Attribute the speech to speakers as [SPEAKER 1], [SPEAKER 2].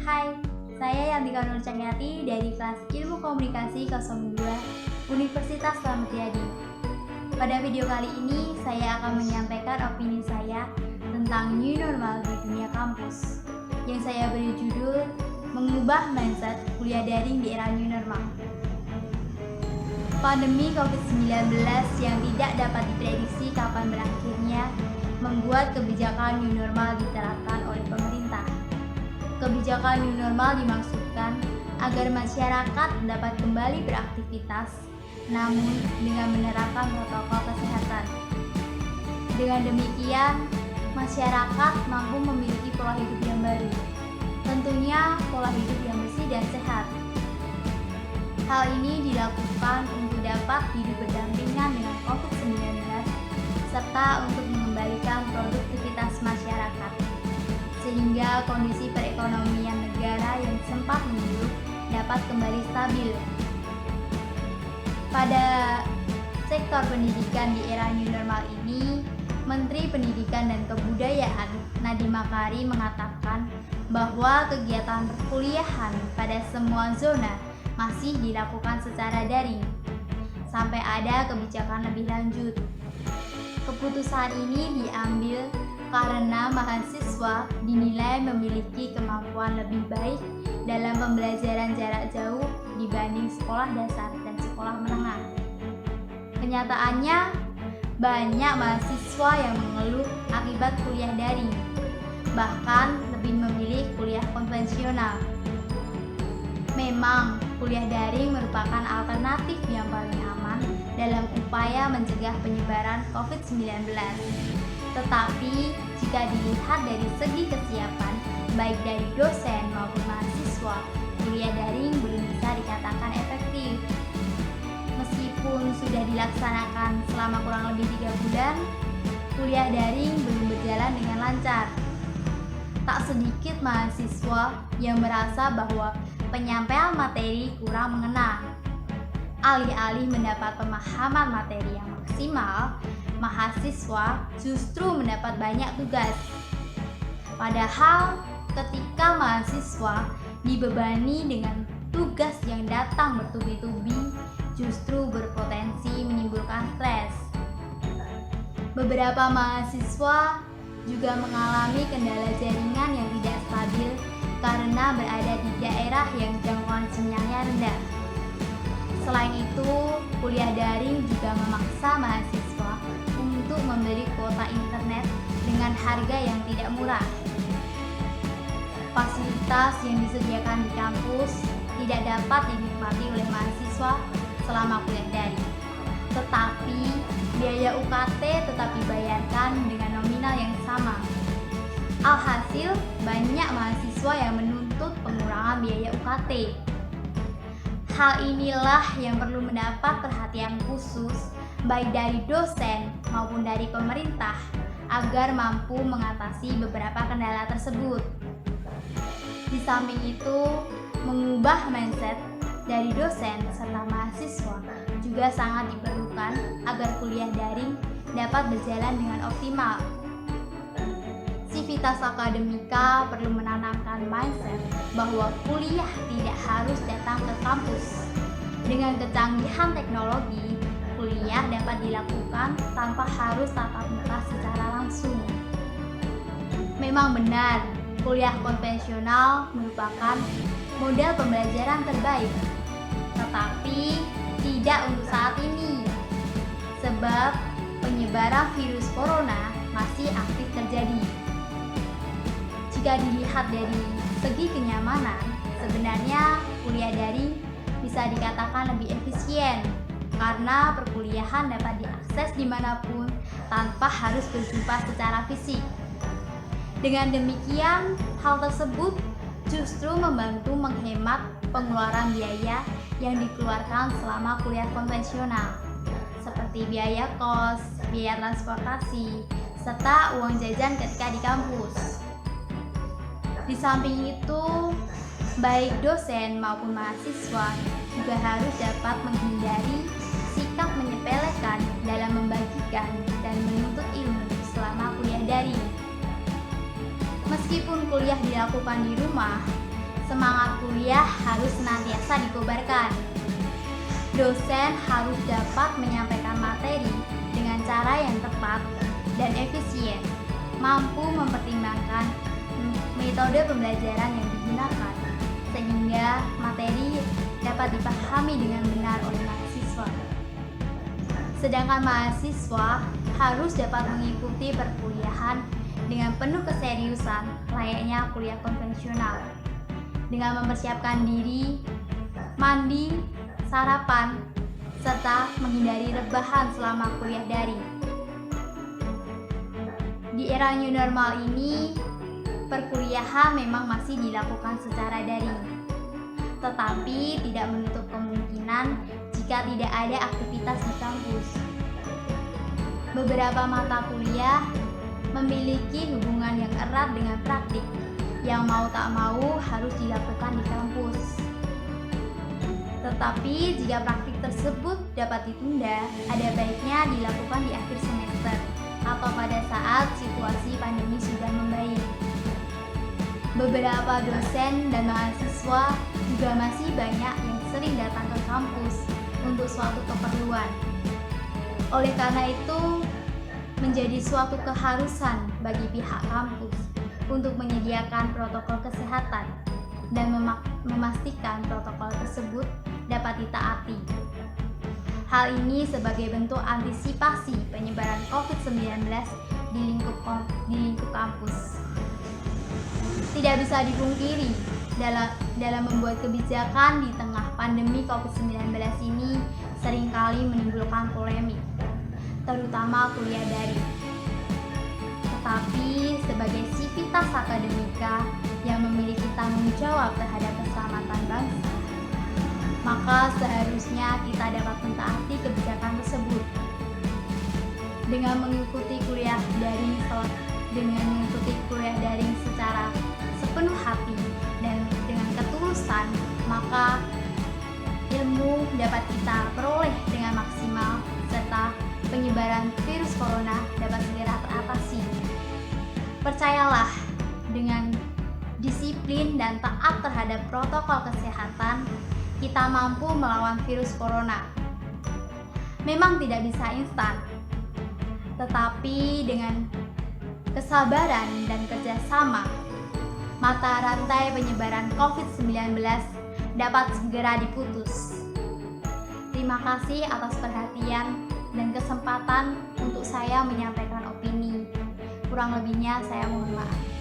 [SPEAKER 1] Hai, saya Yantika Nur Cahyati dari kelas Ilmu Komunikasi 02 Universitas Slamet Riyadi. Pada video kali ini, saya akan menyampaikan opini saya tentang new normal di dunia kampus, yang saya beri judul Mengubah Mindset Kuliah Daring di Era New Normal. Pandemi COVID-19 yang tidak dapat diprediksi kapan berakhirnya membuat kebijakan new normal diterapkan oleh pemerintah. Kebijakan new normal dimaksudkan agar masyarakat dapat kembali beraktivitas, namun dengan menerapkan protokol kesehatan. Dengan demikian, masyarakat mampu memiliki pola hidup yang baru, tentunya pola hidup yang bersih dan sehat. Hal ini dilakukan untuk dapat hidup berdampingan dengan COVID-19 serta untuk mengembalikan produktivitas masyarakat, sehingga kondisi perekonomian negara yang sempat menurun dapat kembali stabil. Pada sektor pendidikan di era new normal ini, Menteri Pendidikan dan Kebudayaan Nadiem Makarim mengatakan bahwa kegiatan perkuliahan pada semua zona masih dilakukan secara daring sampai ada kebijakan lebih lanjut. Keputusan ini diambil karena mahasiswa dinilai memiliki kemampuan lebih baik dalam pembelajaran jarak jauh dibanding sekolah dasar dan sekolah menengah. Kenyataannya, banyak mahasiswa yang mengeluh akibat kuliah daring, bahkan lebih memilih kuliah konvensional. Memang, kuliah daring merupakan alternatif yang paling aman dalam upaya mencegah penyebaran COVID-19. Tetapi, jika dilihat dari segi kesiapan, baik dari dosen maupun mahasiswa, kuliah daring belum bisa dikatakan efektif. Meskipun sudah dilaksanakan selama kurang lebih 3 bulan, kuliah daring belum berjalan dengan lancar. Tak sedikit mahasiswa yang merasa bahwa penyampaian materi kurang mengena. Alih-alih mendapat pemahaman materi yang maksimal, mahasiswa justru mendapat banyak tugas. Padahal, ketika mahasiswa dibebani dengan tugas yang datang bertubi-tubi, justru berpotensi menimbulkan stres. Beberapa mahasiswa juga mengalami kendala jaringan yang tidak stabil karena berada di daerah yang jangkauan sinyalnya rendah. Selain itu, kuliah daring juga memaksa mahasiswa untuk membeli kuota internet dengan harga yang tidak murah. Fasilitas yang disediakan di kampus tidak dapat dinikmati oleh mahasiswa selama kuliah daring. Tetapi, biaya UKT tetap dibayarkan dengan nominal yang sama. Alhasil, banyak mahasiswa yang menuntut pengurangan biaya UKT. Hal inilah yang perlu mendapat perhatian khusus baik dari dosen maupun dari pemerintah agar mampu mengatasi beberapa kendala tersebut. Di samping itu, mengubah mindset dari dosen serta mahasiswa juga sangat diperlukan agar kuliah daring dapat berjalan dengan optimal. Sivitas Akademika perlu menanamkan mindset bahwa kuliah tidak harus datang ke kampus. Dengan kecanggihan teknologi, kuliah dapat dilakukan tanpa harus tatap muka secara langsung. Memang benar, kuliah konvensional merupakan model pembelajaran terbaik, tetapi tidak untuk saat ini, sebab penyebaran virus corona masih aktif terjadi. Jika dilihat dari segi kenyamanan, sebenarnya kuliah daring bisa dikatakan lebih efisien karena perkuliahan dapat diakses dimanapun tanpa harus berjumpa secara fisik. Dengan demikian, hal tersebut justru membantu menghemat pengeluaran biaya yang dikeluarkan selama kuliah konvensional, seperti biaya kos, biaya transportasi, serta uang jajan ketika di kampus. Di samping itu, baik dosen maupun mahasiswa juga harus dapat menghindari sikap menyepelekan dalam membagikan dan menuntut ilmu selama kuliah daring. Meskipun kuliah dilakukan di rumah, semangat kuliah harus senantiasa dikobarkan. Dosen harus dapat menyampaikan materi dengan cara yang tepat dan efisien, mampu mempertimbangkan metode pembelajaran yang digunakan, sehingga materi dapat dipahami dengan benar oleh mahasiswa. Sedangkan mahasiswa harus dapat mengikuti perkuliahan dengan penuh keseriusan layaknya kuliah konvensional, dengan mempersiapkan diri, mandi, sarapan, serta menghindari rebahan selama kuliah daring. Di era new normal ini, perkuliahan memang masih dilakukan secara daring, tetapi tidak menutup kemungkinan jika tidak ada aktivitas di kampus. Beberapa mata kuliah memiliki hubungan yang erat dengan praktik, yang mau tak mau harus dilakukan di kampus. Tetapi jika praktik tersebut dapat ditunda, ada baiknya dilakukan di akhir semester atau pada saat situasi pandemi sudah membaik. Beberapa dosen dan mahasiswa juga masih banyak yang sering datang ke kampus untuk suatu keperluan. Oleh karena itu, menjadi suatu keharusan bagi pihak kampus untuk menyediakan protokol kesehatan dan memastikan protokol tersebut dapat ditaati. Hal ini sebagai bentuk antisipasi penyebaran COVID-19 di lingkup kampus. Tidak bisa dipungkiri, dalam membuat kebijakan di tengah pandemi COVID-19 ini seringkali menimbulkan polemik, terutama kuliah daring. Tetapi sebagai sivitas akademika yang memiliki tanggung jawab terhadap keselamatan bangsa, maka seharusnya kita dapat mentaati kebijakan tersebut. Dengan mengikuti kuliah daring secara sepenuh hati dan dengan ketulusan, maka ilmu dapat kita peroleh dengan maksimal serta penyebaran virus corona dapat segera teratasi. Percayalah, dengan disiplin dan taat terhadap protokol kesehatan, kita mampu melawan virus corona. Memang tidak bisa instan, tetapi dengan kesabaran dan kerjasama, mata rantai penyebaran COVID-19 dapat segera diputus. Terima kasih atas perhatian dan kesempatan untuk saya menyampaikan opini. Kurang lebihnya saya mohon maaf.